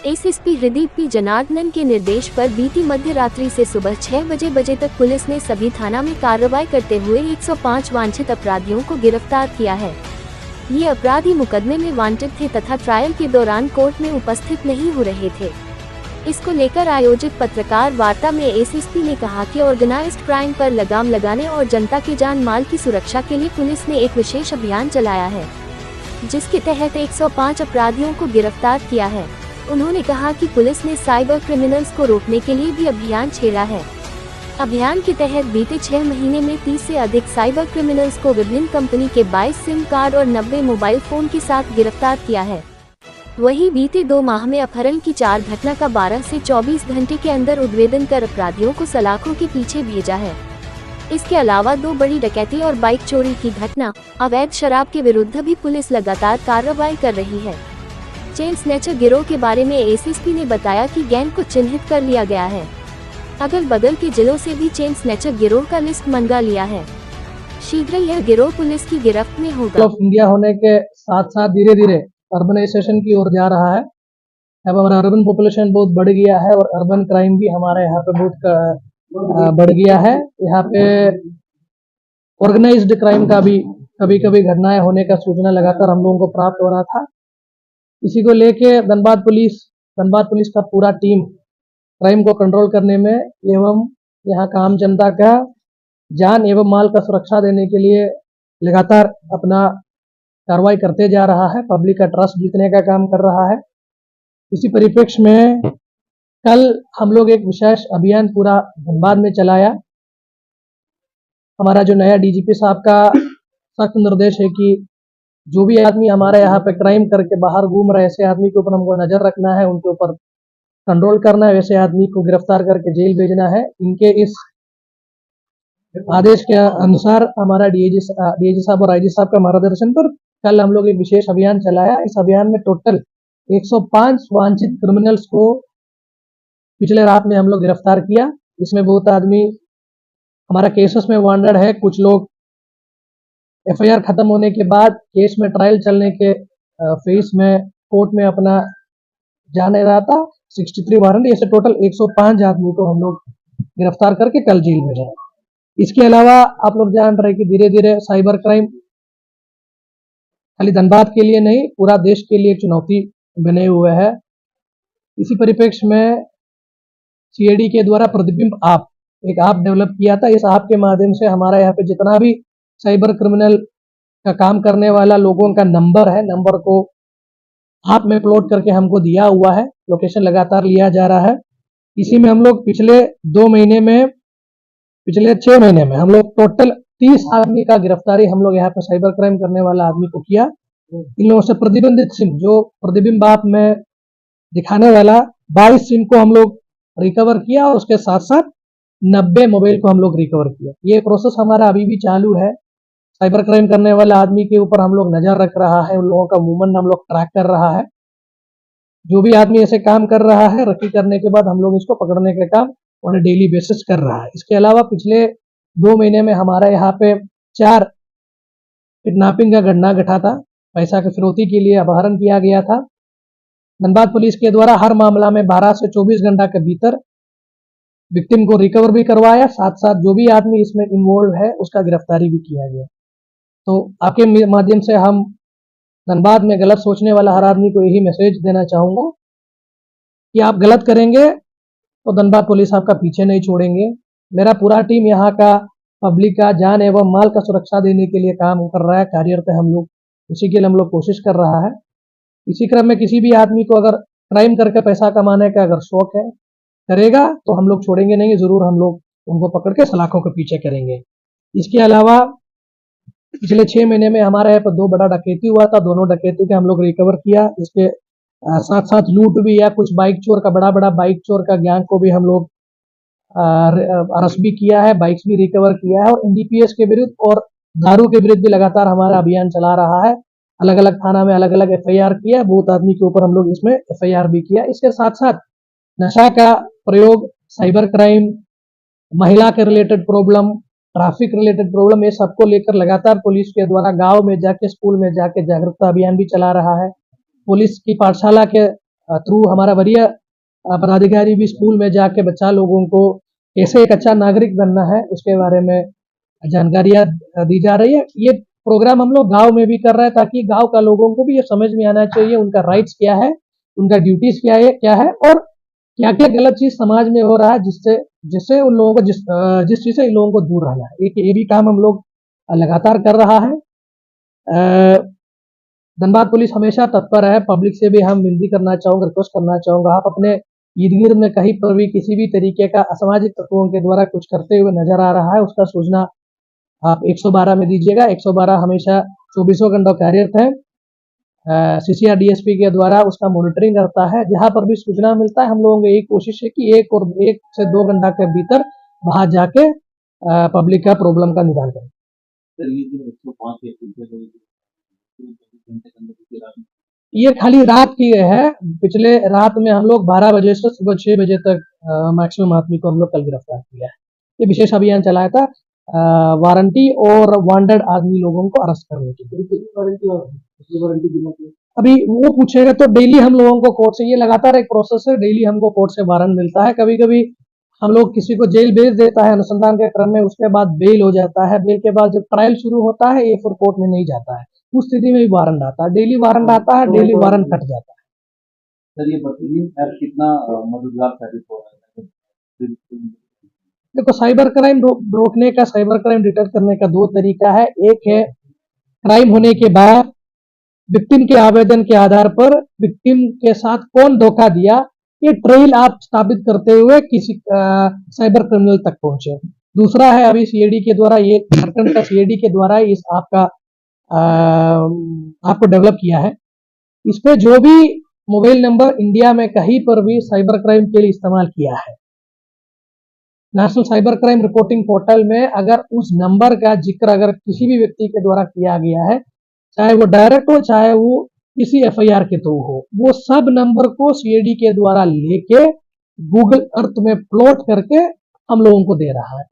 SSP Hrideep P Janardhanan के निर्देश पर बीती मध्य रात्रि से सुबह 6 बजे तक पुलिस ने सभी थाना में कार्रवाई करते हुए 105 वांछित अपराधियों को गिरफ्तार किया है। ये अपराधी मुकदमे में वांटेड थे तथा ट्रायल के दौरान कोर्ट में उपस्थित नहीं हो रहे थे। इसको लेकर आयोजित पत्रकार वार्ता में एसएसपी ने कहा कि ऑर्गेनाइज्ड क्राइम पर लगाम लगाने और जनता के जान माल की सुरक्षा के लिए पुलिस ने एक विशेष अभियान चलाया है, जिसके तहत 105 अपराधियों को गिरफ्तार किया है। उन्होंने कहा कि पुलिस ने साइबर क्रिमिनल्स को रोकने के लिए भी अभियान छेड़ा है। अभियान के तहत बीते 6 महीने में 30 से अधिक साइबर क्रिमिनल्स को विभिन्न कंपनी के 22 सिम कार्ड और 90 मोबाइल फोन के साथ गिरफ्तार किया है। वहीं बीते 2 माह में अपहरण की 4 घटना का 12 से 24 घंटे के अंदर उद्भेदन कर अपराधियों को सलाखों के पीछे भेजा है। इसके अलावा 2 बड़ी डकैती और बाइक चोरी की घटना, अवैध शराब के विरुद्ध भी पुलिस लगातार कार्रवाई कर रही है। चेन स्नैचर गिरोह के बारे में एसएसपी ने बताया कि गैंग को चिन्हित कर लिया गया है। अगल बगल के जिलों से भी चेन स्नैचर गिरोह का लिस्ट मंगा लिया है। शीघ्र यह गिरोह पुलिस की गिरफ्त में होगा। इंडिया होने के साथ साथ धीरे धीरे अर्बनाइजेशन की ओर जा रहा है। अब हमारा अर्बन पॉपुलेशन बहुत बढ़ गया है और अर्बन क्राइम भी हमारे यहाँ पे बहुत बढ़ गया है। यहाँ पे ऑर्गेनाइज्ड क्राइम का भी कभी कभी घटनाएं होने का सूचना लगातार हम लोगों को प्राप्त हो रहा था। इसी को लेके धनबाद पुलिस का पूरा टीम क्राइम को कंट्रोल करने में एवं यहाँ का आम जनता का जान एवं माल का सुरक्षा देने के लिए लगातार अपना कार्रवाई करते जा रहा है। पब्लिक का ट्रस्ट जीतने का काम कर रहा है। इसी परिप्रेक्ष्य में कल हम लोग एक विशेष अभियान पूरा धनबाद में चलाया। हमारा जो नया डीजीपी साहब का सख्त निर्देश है कि जो भी आदमी हमारे यहाँ पे क्राइम करके बाहर घूम रहे, ऐसे आदमी के ऊपर हमको नजर रखना है, उनके ऊपर कंट्रोल करना है, वैसे आदमी को गिरफ्तार करके जेल भेजना है। इनके इस आदेश के अनुसार हमारा डीआईजी साहब और आईजी साहब का मार्गदर्शन पर कल हम लोग एक विशेष अभियान चलाया। इस अभियान में टोटल 105 वांछित क्रिमिनल्स को पिछले रात में हम लोग गिरफ्तार किया। इसमें बहुत आदमी हमारा केसेस में वांटेड है। कुछ लोग एफआईआर खत्म होने के बाद केस में ट्रायल चलने के फेस में कोर्ट में अपना जाने रहा था। 63 वारंट, ऐसे टोटल 105 आदमी को हम लोग गिरफ्तार करके कल जेल भेजा। इसके अलावा आप लोग जान रहे कि धीरे धीरे साइबर क्राइम खाली धनबाद के लिए नहीं, पूरा देश के लिए एक चुनौती बने हुए है। इसी परिप्रेक्ष्य में सीआईडी के द्वारा प्रतिबिंब एक ऐप डेवलप किया था। इस ऐप के माध्यम से हमारे यहाँ पे जितना भी साइबर क्रिमिनल का काम करने वाला लोगों का नंबर है, नंबर को ऐप में अपलोड करके हमको दिया हुआ है। लोकेशन लगातार लिया जा रहा है। इसी में हम लोग पिछले 6 महीने में हम लोग टोटल 30 आदमी का गिरफ्तारी हम लोग यहाँ पे साइबर क्राइम करने वाला आदमी को किया। इन लोगों से प्रतिबंधित सिम, जो प्रतिबिंब ऐप में दिखाने वाला 22 सिम को हम लोग रिकवर किया और उसके साथ साथ 90 मोबाइल को हम लोग रिकवर किया। ये प्रोसेस हमारा अभी भी चालू है। साइबर क्राइम करने वाला आदमी के ऊपर हम लोग नजर रख रहा है, उन लोगों का मूवमेंट हम लोग ट्रैक कर रहा है। जो भी आदमी ऐसे काम कर रहा है, रखी करने के बाद हम लोग इसको पकड़ने का काम ऑन डेली बेसिस कर रहा है। इसके अलावा पिछले 2 महीने में हमारे यहाँ पे 4 किडनैपिंग का घटना घटा था। पैसा की फिरौती के लिए अपहरण किया गया था। धनबाद पुलिस के द्वारा हर मामला में 12 से 24 घंटा के भीतर विक्टिम को रिकवर भी करवाया, साथ साथ जो भी आदमी इसमें इन्वॉल्व है उसका गिरफ्तारी भी किया गया। तो आपके माध्यम से हम धनबाद में गलत सोचने वाला हर आदमी को यही मैसेज देना चाहूंगा कि आप गलत करेंगे तो धनबाद पुलिस आपका पीछे नहीं छोड़ेंगे। मेरा पूरा टीम यहाँ का पब्लिक का जान एवं माल का सुरक्षा देने के लिए काम कर रहा है, कार्यरत है हम लोग। इसी के लिए हम लोग कोशिश कर रहा है। इसी क्रम में किसी भी आदमी को अगर क्राइम करके पैसा कमाने का अगर शौक है, करेगा तो हम लोग छोड़ेंगे नहीं, जरूर हम लोग उनको पकड़ के सलाखों के पीछे करेंगे। इसके अलावा पिछले 6 महीने में हमारे यहाँ पर 2 बड़ा डकैती हुआ था। दोनों डकैती के हम लोग रिकवर किया। इसके साथ साथ लूट भी या कुछ बाइक चोर का बड़ा बाइक चोर का गैंग को भी हम लोग अरेस्ट भी किया है, बाइक्स भी रिकवर किया है। और एनडीपीएस के विरुद्ध और दारू के विरुद्ध भी लगातार हमारा अभियान चला रहा है। अलग अलग थाना में अलग अलग एफआईआर किया, बहुत आदमी के ऊपर हम लोग इसमें एफआईआर भी किया। इसके साथ साथ नशा का प्रयोग, साइबर क्राइम, महिला के related problem, traffic related problem, ये सबको लेकर लगातार पुलिस के द्वारा गांव में जाके, स्कूल में जाके जागरूकता अभियान भी चला रहा है। पुलिस की पाठशाला के थ्रू हमारा वरीय पदाधिकारी भी स्कूल में जाके बच्चा लोगों को कैसे एक अच्छा नागरिक बनना है उसके बारे में जानकारियां दी जा रही है। ये प्रोग्राम हम लोग गांव में भी कर रहे हैं ताकि गांव का लोगों को भी ये समझ में आना चाहिए उनका राइट्स क्या है, उनका ड्यूटीज क्या है और क्या क्या गलत चीज समाज में हो रहा है जिससे जिससे उन लोगों को जिस चीज से इन लोगों को दूर रहना है। ये भी काम हम लोग लगातार कर रहा है। धनबाद पुलिस हमेशा तत्पर है। पब्लिक से भी हम विनती करना चाहूँगा, रिक्वेस्ट करना चाहूँगा, आप अपने इर्द गिर्द में कहीं पर भी किसी भी तरीके का असामाजिक तत्वों के द्वारा कुछ करते हुए नजर आ रहा है उसका सूचना आप 112 में दीजिएगा। 112 हमेशा 24 घंटों कार्यरत है। सीसीआर डीएसपी के द्वारा उसका मॉनिटरिंग करता है। जहां पर भी सूचना मिलता है हम लोगों की एक कोशिश है कि 1 से 2 घंटा के भीतर वहां जाके पब्लिक का प्रॉब्लम का निदान करें। ये खाली रात की है। पिछले रात में हम लोग 12 बजे से सुबह 6 बजे तक मैक्सिमम आदमी को हम लोग कल गिरफ्तार किया है। ये विशेष अभियान चलाया था वारंटी और वांटेड आदमी लोगों को अरेस्ट करने के लिए। अभी वो पूछेगा तो डेली हम लोगों को कोर्ट से, ये लगातार एक प्रोसेस है, डेली हमको कोर्ट से वारंट मिलता है। कभी कभी हम लोग किसी को जेल भेज देता है अनुसंधान के क्रम में, उसके बाद बेल हो जाता है। बेल के बाद जब ट्रायल शुरू होता है ये फिर कोर्ट में नहीं जाता है, उस स्थिति में भी वारंट आता है। डेली वारंट आता है, डेली वारंट कट जाता है। सर ये बदतमीजी ऐप कितना मददगार साबित हो रहा है? देखो, साइबर क्राइम रोकने का, साइबर क्राइम डिटेक्ट करने का 2 तरीका है। एक है क्राइम होने के बाद विक्टिम के आवेदन के आधार पर विक्टिम के साथ कौन धोखा दिया, ये ट्रेल आप स्थापित करते हुए किसी साइबर क्रिमिनल तक पहुंचे। दूसरा है अभी सीएडी के द्वारा, ये झारखंड का सीएडी के द्वारा इस आपको डेवलप किया है। इस पे जो भी मोबाइल नंबर इंडिया में कहीं पर भी साइबर क्राइम के लिए इस्तेमाल किया है, national cyber crime reporting portal में अगर उस नंबर का जिक्र अगर किसी भी व्यक्ति के द्वारा किया गया है, चाहे वो डायरेक्ट हो चाहे वो किसी एफआईआर के थ्रू हो, वो सब नंबर को सीएडी के द्वारा लेके गूगल अर्थ में प्लॉट करके हम लोगों को दे रहा है।